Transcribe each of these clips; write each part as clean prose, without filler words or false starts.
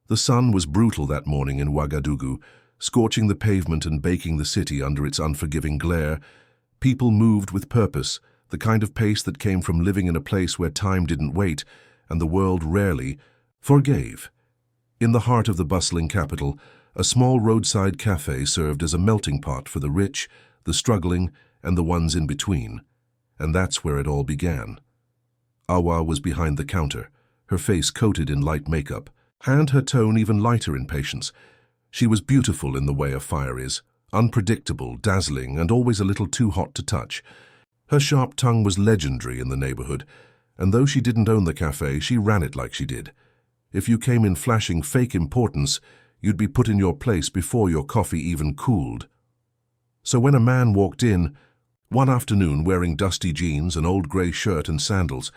The sun was brutal that morning in Ouagadougou, scorching the pavement and baking the city under its unforgiving glare. People moved with purpose, the kind of pace that came from living in a place where time didn't wait and the world rarely forgave. In the heart of the bustling capital, a small roadside cafe served as a melting pot for the rich, the struggling, and the ones in between. And that's where it all began. Awa was behind the counter, her face coated in light makeup, and her tone even lighter in patience. She was beautiful in the way a fire is, unpredictable, dazzling, and always a little too hot to touch. Her sharp tongue was legendary in the neighborhood, and though she didn't own the cafe, she ran it like she did. If you came in flashing fake importance, you'd be put in your place before your coffee even cooled. So when a man walked in, one afternoon wearing dusty jeans, an old grey shirt and sandals,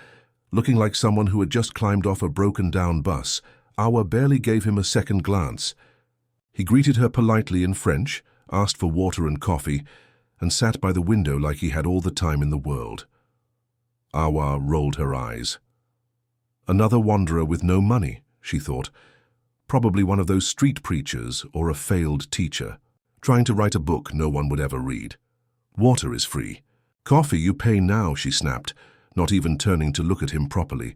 looking like someone who had just climbed off a broken-down bus, Awa barely gave him a second glance. He greeted her politely in French, asked for water and coffee, and sat by the window like he had all the time in the world. Awa rolled her eyes. Another wanderer with no money, she thought. Probably one of those street preachers or a failed teacher, trying to write a book no one would ever read. Water is free. Coffee you pay now, she snapped, not even turning to look at him properly.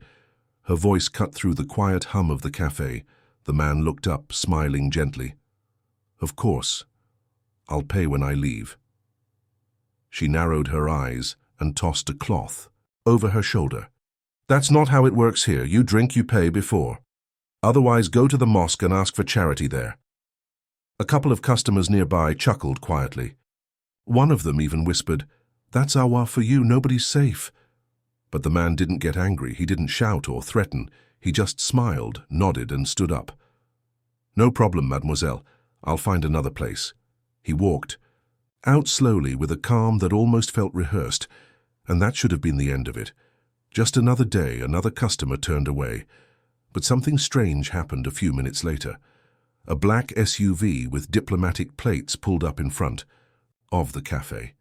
Her voice cut through the quiet hum of the cafe. The man looked up, smiling gently. Of course. I'll pay when I leave. She narrowed her eyes and tossed a cloth over her shoulder. That's not how it works here. You drink, you pay before. Otherwise, go to the mosque and ask for charity there. A couple of customers nearby chuckled quietly. One of them even whispered, That's Awa for you, nobody's safe. But the man didn't get angry, he didn't shout or threaten, he just smiled, nodded and stood up. No problem, mademoiselle, I'll find another place. He walked, out slowly with a calm that almost felt rehearsed, and that should have been the end of it. Just another day, another customer turned away. But something strange happened a few minutes later. A black SUV with diplomatic plates pulled up in front of the cafe.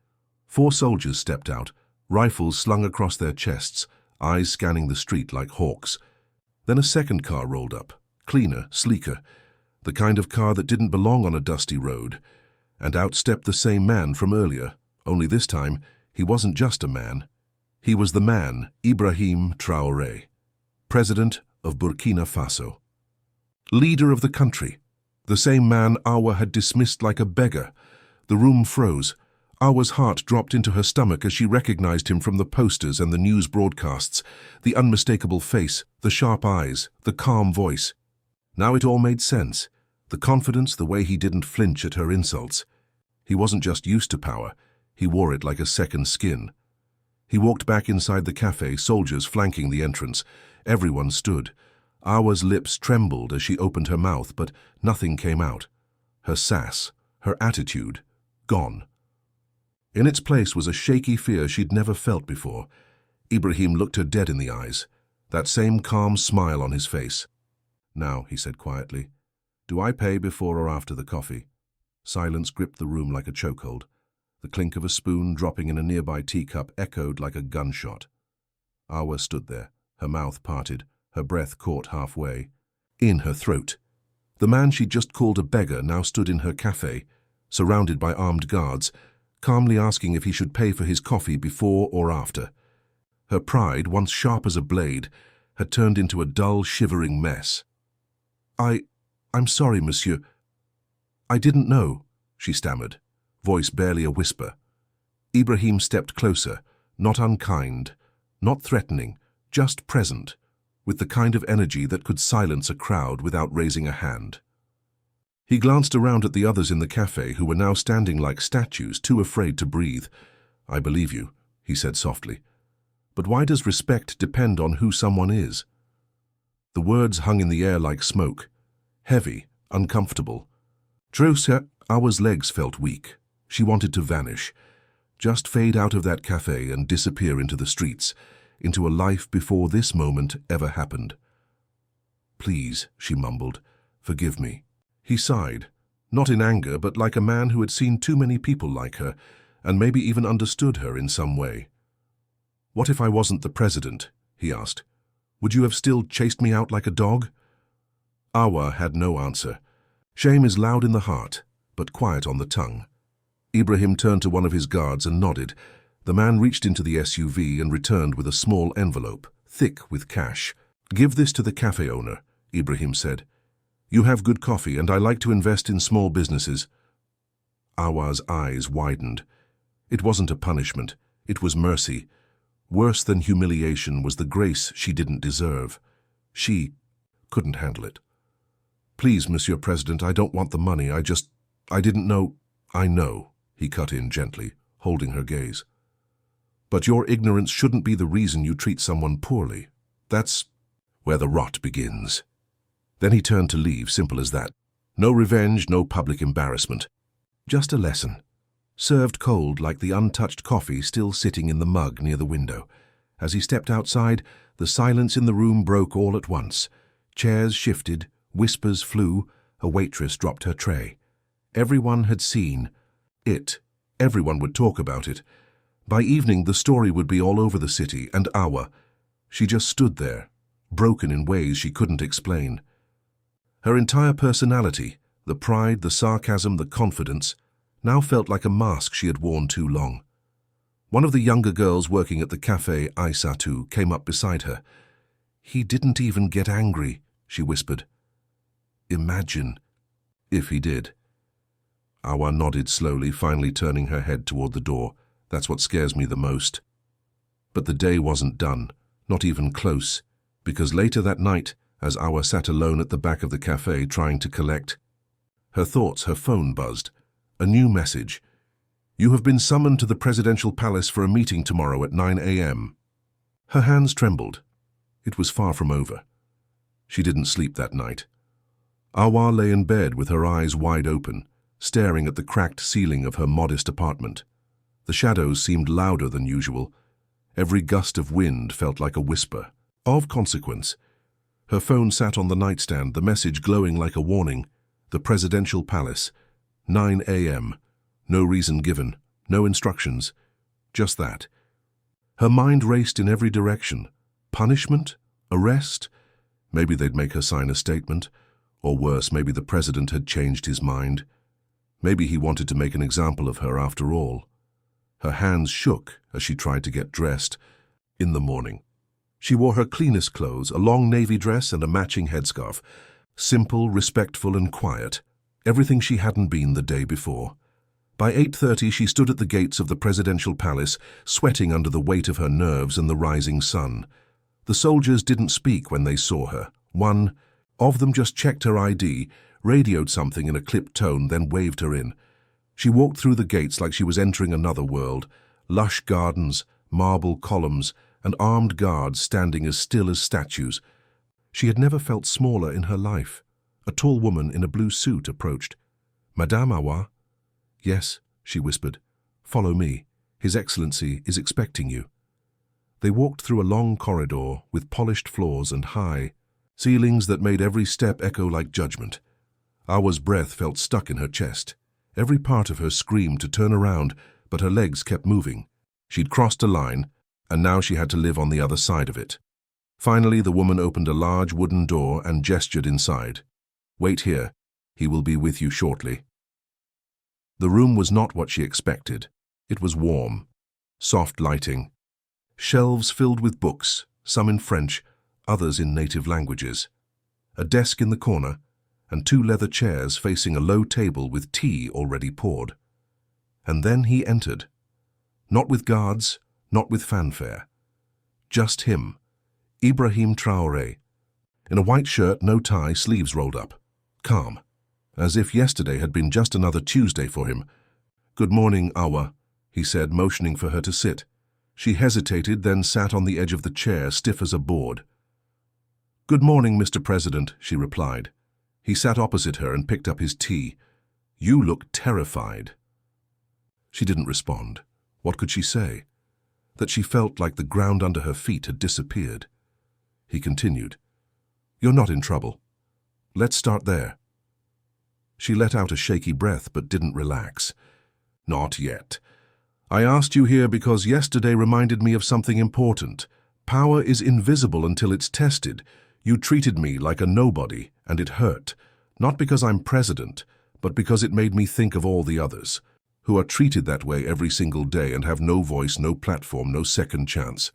4 soldiers stepped out, rifles slung across their chests, eyes scanning the street like hawks. Then a second car rolled up, cleaner, sleeker, the kind of car that didn't belong on a dusty road, and out stepped the same man from earlier, only this time he wasn't just a man. He was the man, Ibrahim Traore, president of Burkina Faso. Leader of the country, the same man Awa had dismissed like a beggar. The room froze. Awa's heart dropped into her stomach as she recognized him from the posters and the news broadcasts, the unmistakable face, the sharp eyes, the calm voice. Now it all made sense. The confidence, the way he didn't flinch at her insults. He wasn't just used to power, he wore it like a second skin. He walked back inside the cafe, soldiers flanking the entrance. Everyone stood. Awa's lips trembled as she opened her mouth, but nothing came out. Her sass, her attitude, gone. In its place was a shaky fear she'd never felt before. Ibrahim looked her dead in the eyes, that same calm smile on his face. Now, he said quietly, do I pay before or after the coffee? Silence gripped the room like a chokehold. The clink of a spoon dropping in a nearby teacup echoed like a gunshot. Awa stood there, her mouth parted, her breath caught halfway, in her throat. The man she'd just called a beggar now stood in her cafe, surrounded by armed guards, calmly asking if he should pay for his coffee before or after. Her pride, once sharp as a blade, had turned into a dull, shivering mess. I'm sorry, monsieur. I didn't know, she stammered, voice barely a whisper. Ibrahim stepped closer, not unkind, not threatening, just present, with the kind of energy that could silence a crowd without raising a hand. He glanced around at the others in the cafe who were now standing like statues, too afraid to breathe. I believe you, he said softly. But why does respect depend on who someone is? The words hung in the air like smoke, heavy, uncomfortable. True, sir. Awa's legs felt weak. She wanted to vanish, just fade out of that cafe and disappear into the streets, into a life before this moment ever happened. Please, she mumbled, forgive me. He sighed, not in anger, but like a man who had seen too many people like her, and maybe even understood her in some way. What if I wasn't the president? He asked. Would you have still chased me out like a dog? Awa had no answer. Shame is loud in the heart, but quiet on the tongue. Ibrahim turned to one of his guards and nodded. The man reached into the SUV and returned with a small envelope, thick with cash. "Give this to the cafe owner," Ibrahim said. "You have good coffee, and I like to invest in small businesses." Awa's eyes widened. It wasn't a punishment, it was mercy. Worse than humiliation was the grace she didn't deserve. She couldn't handle it. "Please, Monsieur President, I don't want the money, I didn't know—" "I know," he cut in gently, holding her gaze. "But your ignorance shouldn't be the reason you treat someone poorly. That's where the rot begins." Then he turned to leave, simple as that. No revenge, no public embarrassment. Just a lesson, served cold like the untouched coffee still sitting in the mug near the window. As he stepped outside, the silence in the room broke all at once. Chairs shifted, whispers flew, a waitress dropped her tray. Everyone had seen it. Everyone would talk about it. By evening, the story would be all over the city, and Awa. She just stood there, broken in ways she couldn't explain. Her entire personality, the pride, the sarcasm, the confidence, now felt like a mask she had worn too long. One of the younger girls working at the cafe, Aisatu, came up beside her. "He didn't even get angry," she whispered. "Imagine if he did." Awa nodded slowly, finally turning her head toward the door. "That's what scares me the most." But the day wasn't done, not even close, because later that night, as Awa sat alone at the back of the cafe trying to collect her thoughts, her phone buzzed. A new message. "You have been summoned to the presidential palace for a meeting tomorrow at 9 a.m. Her hands trembled. It was far from over. She didn't sleep that night. Awa lay in bed with her eyes wide open, staring at the cracked ceiling of her modest apartment. The shadows seemed louder than usual. Every gust of wind felt like a whisper. Of consequence. Her phone sat on the nightstand, the message glowing like a warning. The presidential palace. 9 a.m. No reason given, no instructions. Just that. Her mind raced in every direction. Punishment? Arrest? Maybe they'd make her sign a statement. Or worse, maybe the president had changed his mind. Maybe he wanted to make an example of her after all. Her hands shook as she tried to get dressed. In the morning, she wore her cleanest clothes, a long navy dress and a matching headscarf. Simple, respectful, and quiet. Everything she hadn't been the day before. By 8:30, she stood at the gates of the presidential palace, sweating under the weight of her nerves and the rising sun. The soldiers didn't speak when they saw her. One of them just checked her ID, radioed something in a clipped tone, then waved her in. She walked through the gates like she was entering another world. Lush gardens, marble columns, and armed guards standing as still as statues. She had never felt smaller in her life. A tall woman in a blue suit approached. "Madame Awa?" "Yes," she whispered. "Follow me. His Excellency is expecting you." They walked through a long corridor with polished floors and high ceilings that made every step echo like judgment. Awa's breath felt stuck in her chest. Every part of her screamed to turn around, but her legs kept moving. She'd crossed a line, and now she had to live on the other side of it. Finally, the woman opened a large wooden door and gestured inside. "Wait here. He will be with you shortly." The room was not what she expected. It was warm, soft lighting, shelves filled with books, some in French, others in native languages, a desk in the corner, and 2 leather chairs facing a low table with tea already poured. And then he entered. Not with guards, not with fanfare. Just him, Ibrahim Traore, in a white shirt, no tie, sleeves rolled up. Calm, as if yesterday had been just another Tuesday for him. "Good morning, Awa," he said, motioning for her to sit. She hesitated, then sat on the edge of the chair, stiff as a board. "Good morning, Mr. President," she replied. He sat opposite her and picked up his tea. "You look terrified." She didn't respond. What could she say? That she felt like the ground under her feet had disappeared. He continued. "You're not in trouble. Let's start there." She let out a shaky breath but didn't relax. "Not yet. I asked you here because yesterday reminded me of something important. Power is invisible until it's tested. You treated me like a nobody, and it hurt, not because I'm president, but because it made me think of all the others, who are treated that way every single day and have no voice, no platform, no second chance.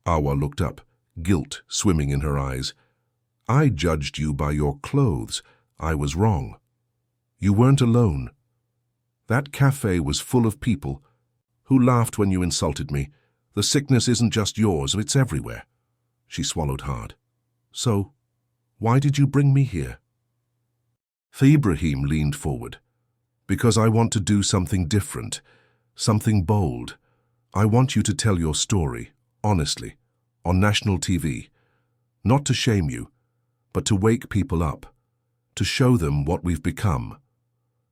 Awa looked up, guilt swimming in her eyes. I judged you by your clothes. I was wrong. You weren't alone. That cafe was full of people who laughed when you insulted me. The sickness isn't just yours, it's everywhere. She swallowed hard. So, why did you bring me here? Ibrahim leaned forward. Because I want to do something different, something bold. I want you to tell your story, honestly, on national TV. Not to shame you, but to wake people up, to show them what we've become.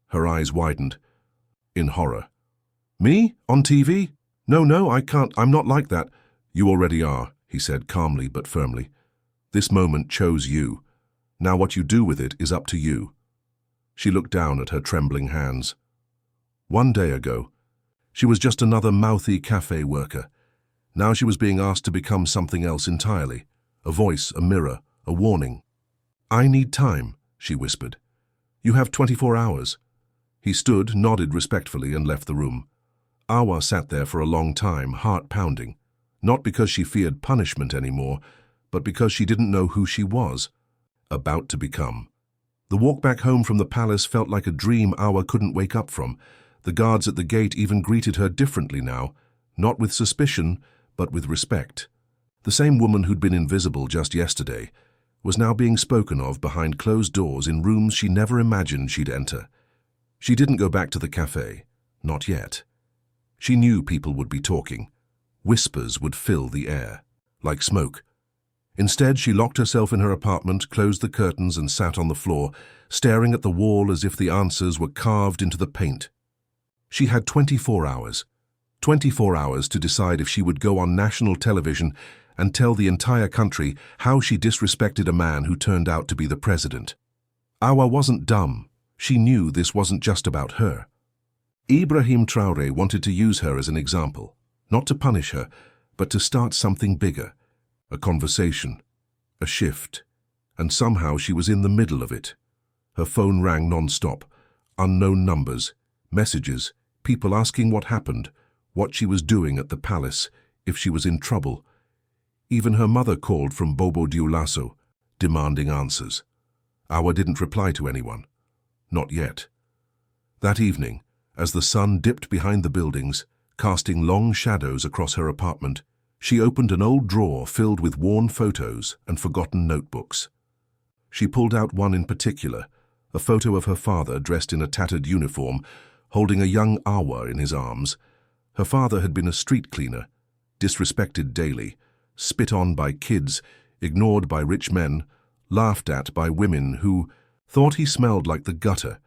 Her eyes widened, in horror. Me? On TV? No, I can't. I'm not like that. You already are, he said calmly but firmly. This moment chose you. Now what you do with it is up to you. She looked down at her trembling hands. 1 day ago, she was just another mouthy cafe worker. Now she was being asked to become something else entirely. A voice, a mirror, a warning. I need time, she whispered. You have 24 hours. He stood, nodded respectfully, and left the room. Awa sat there for a long time, heart pounding. Not because she feared punishment anymore, but because she didn't know who she was about to become. The walk back home from the palace felt like a dream Awa couldn't wake up from. The guards at the gate even greeted her differently now, not with suspicion, but with respect. The same woman who'd been invisible just yesterday was now being spoken of behind closed doors in rooms she never imagined she'd enter. She didn't go back to the cafe, not yet. She knew people would be talking. Whispers would fill the air, like smoke. Instead, she locked herself in her apartment, closed the curtains, and sat on the floor, staring at the wall as if the answers were carved into the paint. She had 24 hours. 24 hours to decide if she would go on national television and tell the entire country how she disrespected a man who turned out to be the president. Awa wasn't dumb. She knew this wasn't just about her. Ibrahim Traore wanted to use her as an example, not to punish her, but to start something bigger. A conversation, a shift, and somehow she was in the middle of it. Her phone rang non-stop, unknown numbers, messages, people asking what happened, what she was doing at the palace, if she was in trouble. Even her mother called from Bobo Dioulasso, demanding answers. Awa didn't reply to anyone. Not yet. That evening, as the sun dipped behind the buildings, casting long shadows across her apartment, she opened an old drawer filled with worn photos and forgotten notebooks. She pulled out one in particular, a photo of her father dressed in a tattered uniform, holding a young Awa in his arms. Her father had been a street cleaner, disrespected daily, spit on by kids, ignored by rich men, laughed at by women who thought he smelled like the gutter,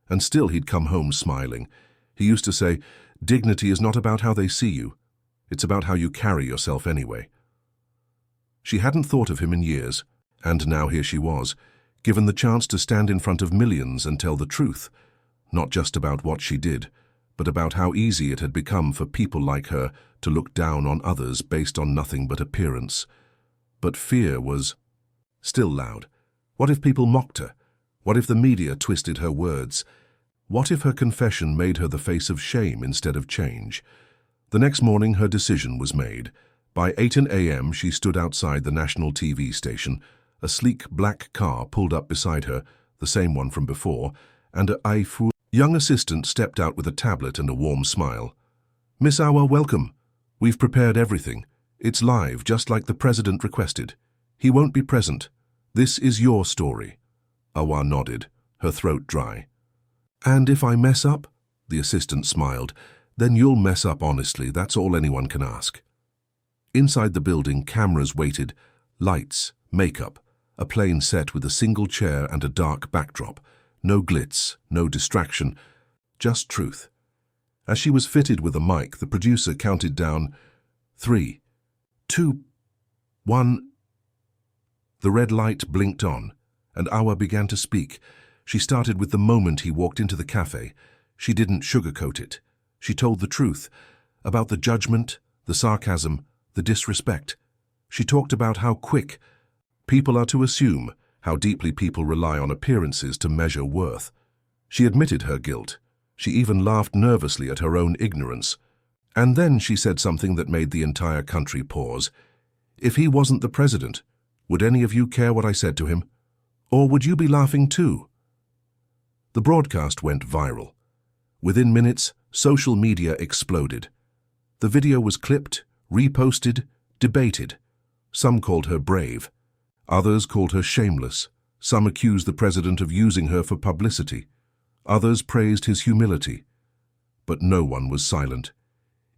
and still he'd come home smiling. He used to say, "Dignity is not about how they see you. It's about how you carry yourself anyway." She hadn't thought of him in years, and now here she was, given the chance to stand in front of millions and tell the truth, not just about what she did, but about how easy it had become for people like her to look down on others based on nothing but appearance. But fear was still loud. What if people mocked her? What if the media twisted her words? What if her confession made her the face of shame instead of change? The next morning, her decision was made. By 8 a.m., she stood outside the national TV station. A sleek black car pulled up beside her, the same one from before, and a young assistant stepped out with a tablet and a warm smile. "Miss Awa, welcome. We've prepared everything. It's live, just like the president requested. He won't be present. This is your story." Awa nodded, her throat dry. "And if I mess up?" The assistant smiled. "Then you'll mess up honestly, that's all anyone can ask." Inside the building, cameras waited, lights, makeup, a plain set with a single chair and a dark backdrop. No glitz, no distraction, just truth. As she was fitted with a mic, the producer counted down 3, 2, 1. The red light blinked on, and Awa began to speak. She started with the moment he walked into the cafe. She didn't sugarcoat it. She told the truth, about the judgment, the sarcasm, the disrespect. She talked about how quick People are to assume how deeply people rely on appearances to measure worth. She admitted her guilt. She even laughed nervously at her own ignorance. And then she said something that made the entire country pause. If he wasn't the president, would any of you care what I said to him? Or would you be laughing too? The broadcast went viral. Within minutes, social media exploded. The video was clipped, reposted, debated. Some called her brave. Others called her shameless. Some accused the president of using her for publicity. Others praised his humility. But no one was silent.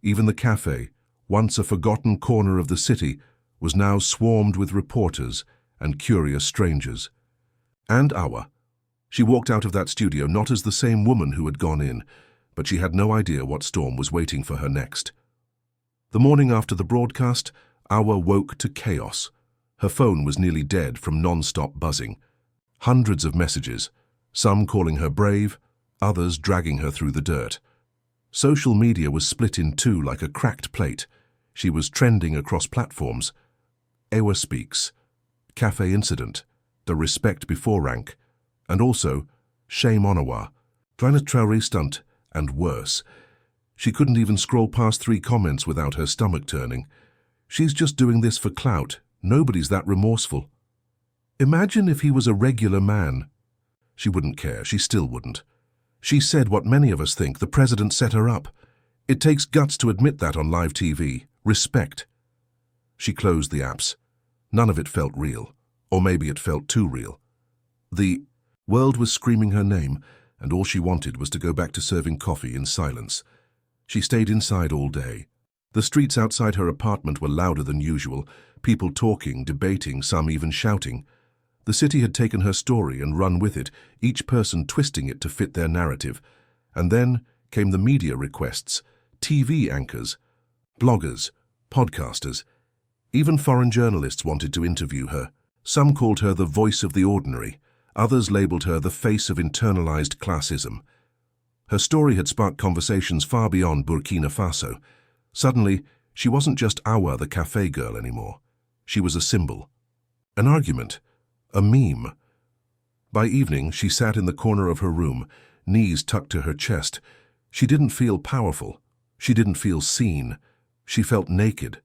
Even the cafe, once a forgotten corner of the city, was now swarmed with reporters and curious strangers. And Awa. She walked out of that studio not as the same woman who had gone in, but she had no idea what storm was waiting for her next. The morning after the broadcast, Awa woke to chaos. Her phone was nearly dead from non-stop buzzing. Hundreds of messages, some calling her brave, others dragging her through the dirt. Social media was split in two like a cracked plate. She was trending across platforms. Awa Speaks, Cafe Incident, The Respect Before Rank, and also Shame on Awa, Ibrahim Traore Stunt, and worse. She couldn't even scroll past 3 comments without her stomach turning. She's just doing this for clout. Nobody's that remorseful. Imagine if he was a regular man. She wouldn't care. She still wouldn't. She said what many of us think: the president set her up. It takes guts to admit that on live TV. Respect. She closed the apps. None of it felt real. Or maybe it felt too real. The world was screaming her name, and all she wanted was to go back to serving coffee in silence. She stayed inside all day. The streets outside her apartment were louder than usual, people talking, debating, some even shouting. The city had taken her story and run with it, each person twisting it to fit their narrative. And then came the media requests, TV anchors, bloggers, podcasters. Even foreign journalists wanted to interview her. Some called her the voice of the ordinary. Others labeled her the face of internalized classism. Her story had sparked conversations far beyond Burkina Faso. Suddenly, she wasn't just Awa the cafe girl anymore. She was a symbol, an argument, a meme. By evening, she sat in the corner of her room, knees tucked to her chest. She didn't feel powerful. She didn't feel seen. She felt naked.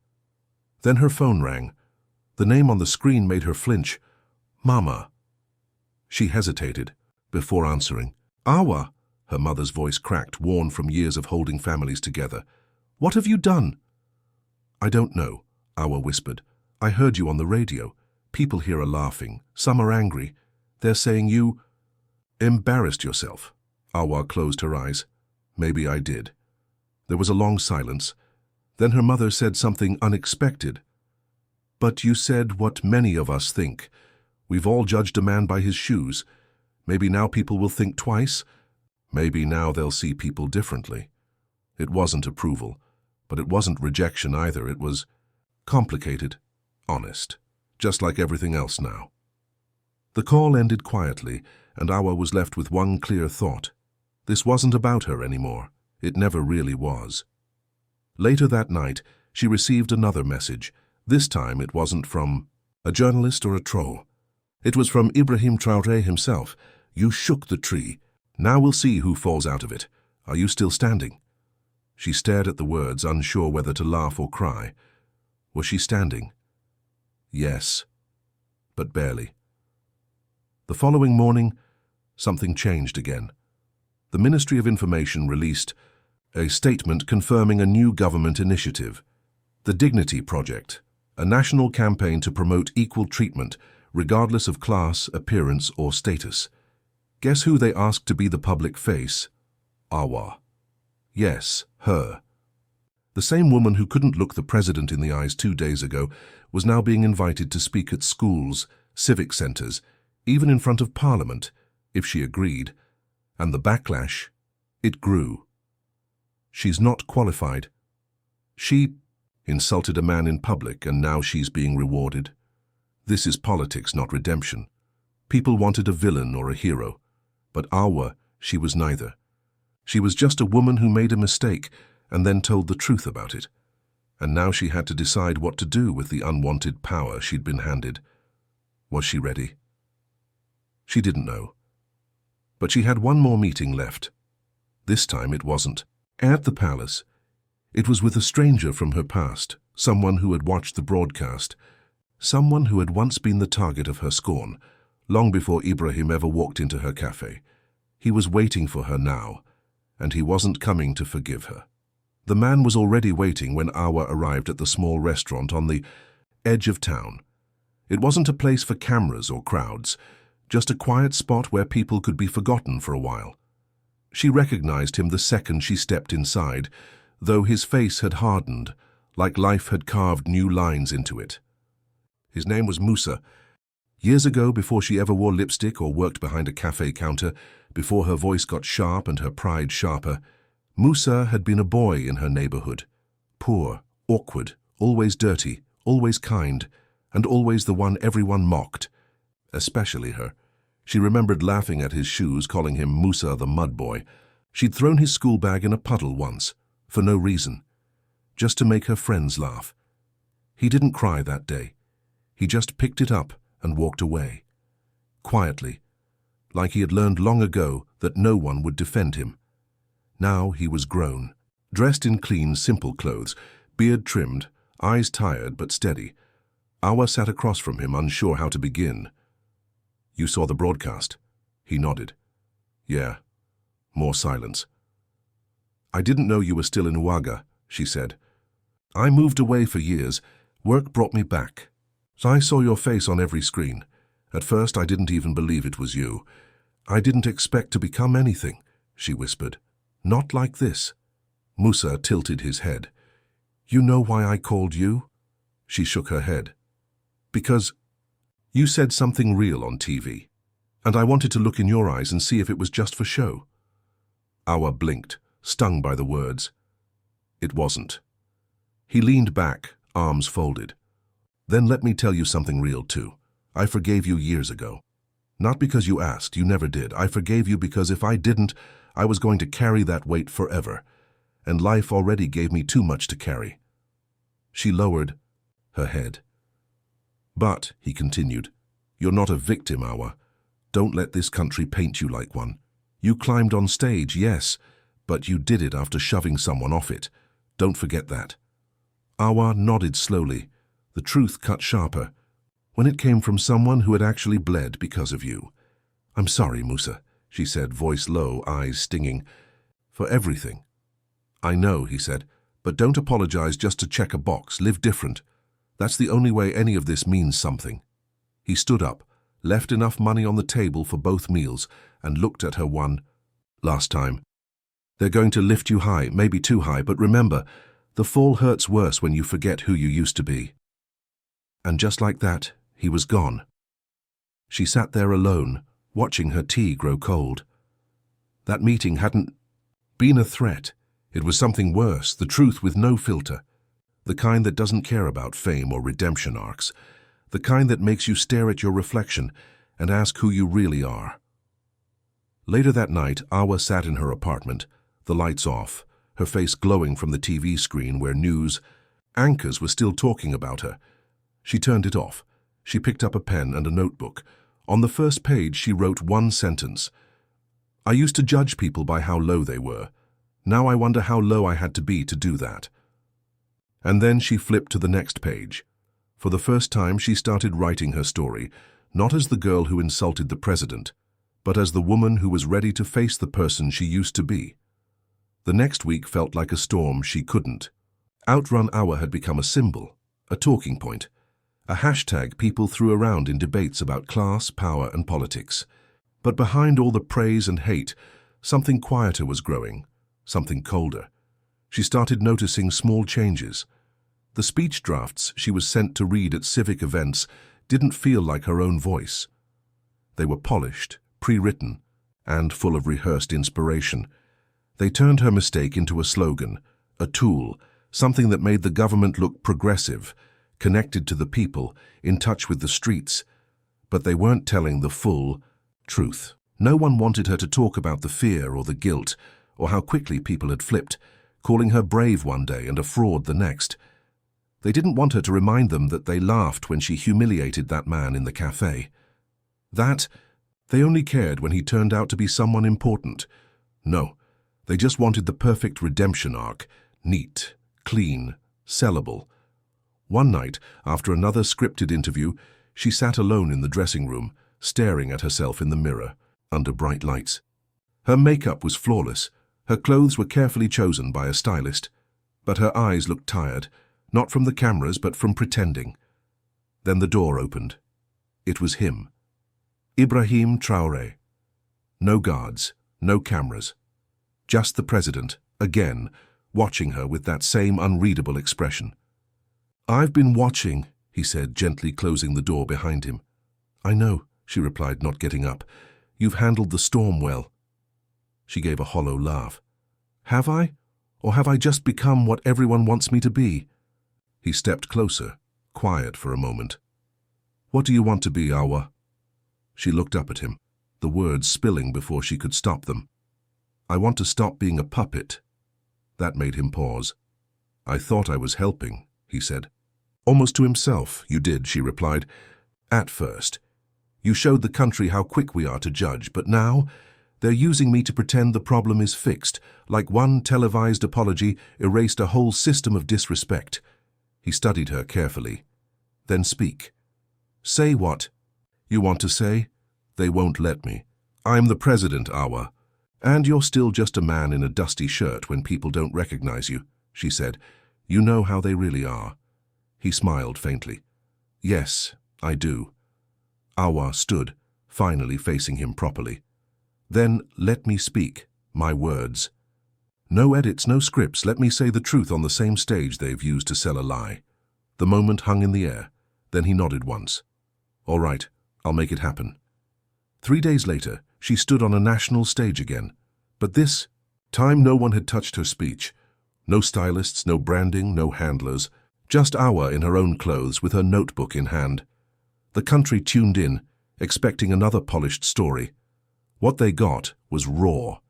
Then her phone rang. The name on the screen made her flinch. Mama. She hesitated before answering. Awa, her mother's voice cracked, worn from years of holding families together. What have you done? I don't know, Awa whispered. I heard you on the radio. People here are laughing. Some are angry. They're saying you embarrassed yourself. Awa closed her eyes. Maybe I did. There was a long silence. Then her mother said something unexpected. But you said what many of us think. We've all judged a man by his shoes. Maybe now people will think twice. Maybe now they'll see people differently. It wasn't approval, but it wasn't rejection either. It was complicated, honest, just like everything else now. The call ended quietly, and Awa was left with one clear thought. This wasn't about her anymore. It never really was. Later that night, she received another message. This time it wasn't from a journalist or a troll. It was from Ibrahim Traore himself. You shook the tree. Now we'll see who falls out of it. Are you still standing? She stared at the words, unsure whether to laugh or cry. Was she standing? Yes, but barely. The following morning, something changed again. The Ministry of Information released a statement confirming a new government initiative, the Dignity Project, a national campaign to promote equal treatment regardless of class, appearance, or status. Guess who they asked to be the public face? Awa. Yes, her. The same woman who couldn't look the president in the eyes 2 days ago was now being invited to speak at schools, civic centres, even in front of Parliament, if she agreed. And the backlash, it grew. She's not qualified. She insulted a man in public, and now she's being rewarded. This is politics, not redemption. People wanted a villain or a hero, but Awa, she was neither. She was just a woman who made a mistake and then told the truth about it. And now she had to decide what to do with the unwanted power she'd been handed. Was she ready? She didn't know. But she had one more meeting left. This time it wasn't at the palace. It was with a stranger from her past, someone who had watched the broadcast, someone who had once been the target of her scorn, long before Ibrahim ever walked into her cafe. He was waiting for her now, and he wasn't coming to forgive her. The man was already waiting when Awa arrived at the small restaurant on the edge of town. It wasn't a place for cameras or crowds, just a quiet spot where people could be forgotten for a while. She recognized him the second she stepped inside, though his face had hardened, like life had carved new lines into it. His name was Musa. Years ago, before she ever wore lipstick or worked behind a cafe counter, before her voice got sharp and her pride sharper, Musa had been a boy in her neighborhood. Poor, awkward, always dirty, always kind, and always the one everyone mocked, especially her. She remembered laughing at his shoes, calling him Musa the mud boy. She'd thrown his school bag in a puddle once, for no reason, just to make her friends laugh. He didn't cry that day. He just picked it up and walked away, quietly, like he had learned long ago that no one would defend him. Now he was grown, dressed in clean, simple clothes, beard trimmed, eyes tired but steady. Awa sat across from him, unsure how to begin. "You saw the broadcast?" He nodded. "Yeah." More silence. "I didn't know you were still in Ouaga," she said. "I moved away for years. Work brought me back. I saw your face on every screen. At first I didn't even believe it was you. I didn't expect to become anything," she whispered. "Not like this." Musa tilted his head. "You know why I called you?" She shook her head. "Because you said something real on TV, and I wanted to look in your eyes and see if it was just for show." Awa blinked, stung by the words. It wasn't. He leaned back, arms folded. "Then let me tell you something real too. I forgave you years ago. Not because you asked, you never did. I forgave you because if I didn't, I was going to carry that weight forever, and life already gave me too much to carry." She lowered her head. "But," he continued, "you're not a victim, Awa. Don't let this country paint you like one. You climbed on stage, yes, but you did it after shoving someone off it. Don't forget that." Awa nodded slowly, the truth cut sharper, when it came from someone who had actually bled because of you. "I'm sorry, Musa," she said, voice low, eyes stinging. "For everything." "I know," he said, "but don't apologize just to check a box. Live different. That's the only way any of this means something." He stood up, left enough money on the table for both meals, and looked at her one last time. "They're going to lift you high, maybe too high, but remember, the fall hurts worse when you forget who you used to be." And just like that, he was gone. She sat there alone, watching her tea grow cold. That meeting hadn't been a threat. It was something worse, the truth with no filter. The kind that doesn't care about fame or redemption arcs. The kind that makes you stare at your reflection and ask who you really are. Later that night, Awa sat in her apartment, the lights off, her face glowing from the TV screen where news anchors were still talking about her. She turned it off. She picked up a pen and a notebook. On the first page, she wrote one sentence. "I used to judge people by how low they were. Now I wonder how low I had to be to do that." And then she flipped to the next page. For the first time, she started writing her story, not as the girl who insulted the president, but as the woman who was ready to face the person she used to be. The next week felt like a storm she couldn't outrun. Awa had become a symbol, a talking point, a hashtag people threw around in debates about class, power, and politics. But behind all the praise and hate, something quieter was growing, something colder. She started noticing small changes. The speech drafts she was sent to read at civic events didn't feel like her own voice. They were polished, pre-written, and full of rehearsed inspiration. They turned her mistake into a slogan, a tool, something that made the government look progressive, connected to the people, in touch with the streets. But they weren't telling the full truth. No one wanted her to talk about the fear or the guilt, or how quickly people had flipped, calling her brave one day and a fraud the next. They didn't want her to remind them that they laughed when she humiliated that man in the cafe. That they only cared when he turned out to be someone important. No, they just wanted the perfect redemption arc, neat, clean, sellable. One night, after another scripted interview, she sat alone in the dressing room, staring at herself in the mirror, under bright lights. Her makeup was flawless, her clothes were carefully chosen by a stylist, but her eyes looked tired, not from the cameras but from pretending. Then the door opened. It was him. Ibrahim Traore. No guards, no cameras. Just the president, again, watching her with that same unreadable expression. "I've been watching," he said, gently closing the door behind him. "I know," she replied, not getting up. "You've handled the storm well." She gave a hollow laugh. "Have I? Or have I just become what everyone wants me to be?" He stepped closer, quiet for a moment. "What do you want to be, Awa?" She looked up at him, the words spilling before she could stop them. "I want to stop being a puppet." That made him pause. "I thought I was helping," he said. Almost to himself. "You did," she replied. "At first. You showed the country how quick we are to judge, but now they're using me to pretend the problem is fixed, like one televised apology erased a whole system of disrespect." He studied her carefully. "Then speak. Say what you want to say." "They won't let me. I'm the president, Awa. And you're still just a man in a dusty shirt when people don't recognize you," she said. "You know how they really are." He smiled faintly. "Yes, I do." Awa stood, finally facing him properly. "Then let me speak, my words. No edits, no scripts, let me say the truth on the same stage they've used to sell a lie." The moment hung in the air, then he nodded once. "All right, I'll make it happen." 3 days later, she stood on a national stage again. But this time no one had touched her speech. No stylists, no branding, no handlers. Just Awa in her own clothes with her notebook in hand. The country tuned in, expecting another polished story. What they got was raw.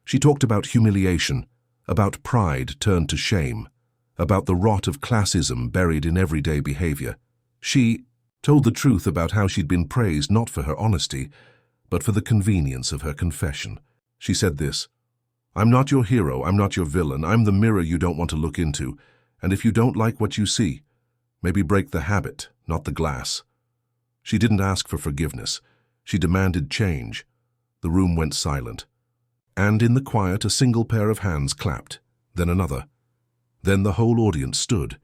She talked about humiliation, about pride turned to shame, about the rot of classism buried in everyday behavior. She told the truth about how she'd been praised not for her honesty, but for the convenience of her confession. She said this: "I'm not your hero, I'm not your villain, I'm the mirror you don't want to look into, and if you don't like what you see, maybe break the habit, not the glass." She didn't ask for forgiveness. She demanded change. The room went silent. And in the quiet, a single pair of hands clapped, then another. Then the whole audience stood.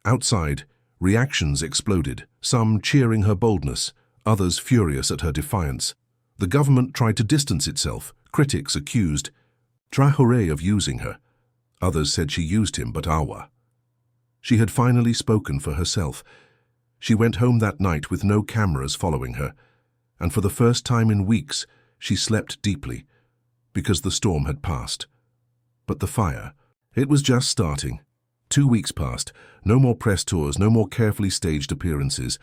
Outside, reactions exploded, some cheering her boldness, others furious at her defiance. The government tried to distance itself. Critics accused Traore of using her. Others said she used him, but Awa. She had finally spoken for herself. She went home that night with no cameras following her, and for the first time in weeks, she slept deeply, because the storm had passed. But the fire, it was just starting. 2 weeks passed, no more press tours, no more carefully staged appearances,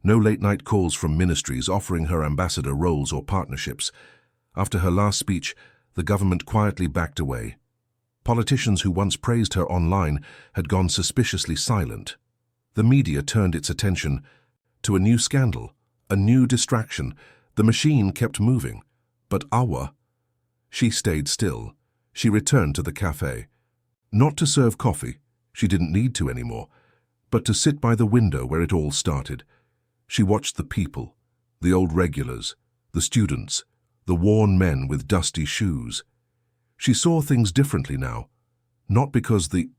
no late-night calls from ministries offering her ambassador roles or partnerships. After her last speech, the government quietly backed away. Politicians who once praised her online had gone suspiciously silent. The media turned its attention to a new scandal, a new distraction. The machine kept moving. But Awa, she stayed still. She returned to the cafe. Not to serve coffee, she didn't need to anymore, but to sit by the window where it all started. She watched the people, the old regulars, the students, the worn men with dusty shoes. She saw things differently now, not because the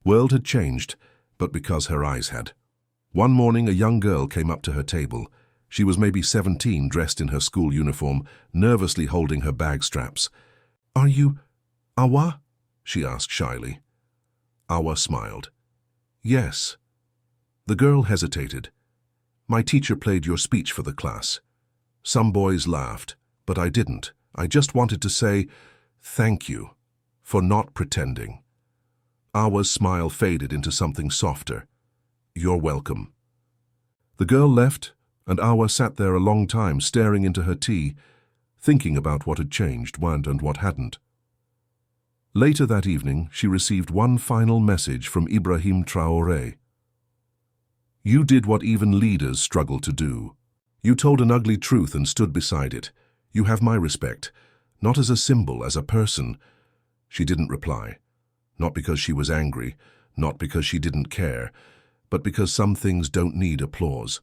world had changed, but because her eyes had. One morning, a young girl came up to her table. She was maybe 17, dressed in her school uniform, nervously holding her bag straps. "Are you Awa?" she asked shyly. Awa smiled. "Yes." The girl hesitated. "My teacher played your speech for the class. Some boys laughed, but I didn't. I just wanted to say thank you for not pretending." Awa's smile faded into something softer. "You're welcome." The girl left, and Awa sat there a long time, staring into her tea, thinking about what had changed and what hadn't. Later that evening, she received one final message from Ibrahim Traore. You did what even leaders struggle to do. You told an ugly truth and stood beside it. You have my respect, not as a symbol, as a person. She didn't reply. Not because she was angry, not because she didn't care, but because some things don't need applause.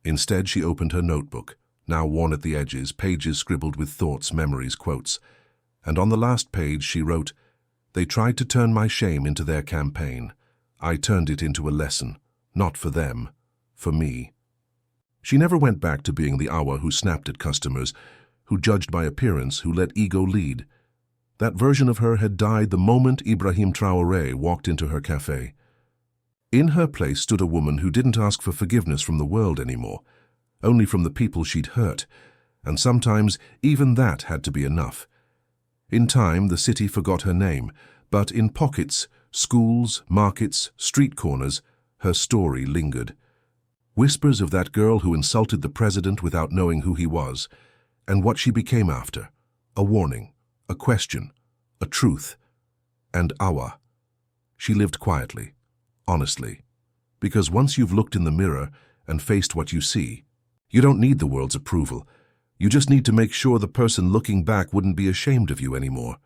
Instead, she opened her notebook, now worn at the edges, pages scribbled with thoughts, memories, quotes. And on the last page she wrote, "They tried to turn my shame into their campaign. I turned it into a lesson. Not for them, for me." She never went back to being the Awa who snapped at customers, who judged by appearance, who let ego lead. That version of her had died the moment Ibrahim Traore walked into her cafe. In her place stood a woman who didn't ask for forgiveness from the world anymore, only from the people she'd hurt, and sometimes even that had to be enough. In time, the city forgot her name, but in pockets, schools, markets, street corners, her story lingered. Whispers of that girl who insulted the president without knowing who he was, and what she became after. A warning, a question, a truth. And Awa. She lived quietly, honestly. Because once you've looked in the mirror and faced what you see, you don't need the world's approval. You just need to make sure the person looking back wouldn't be ashamed of you anymore.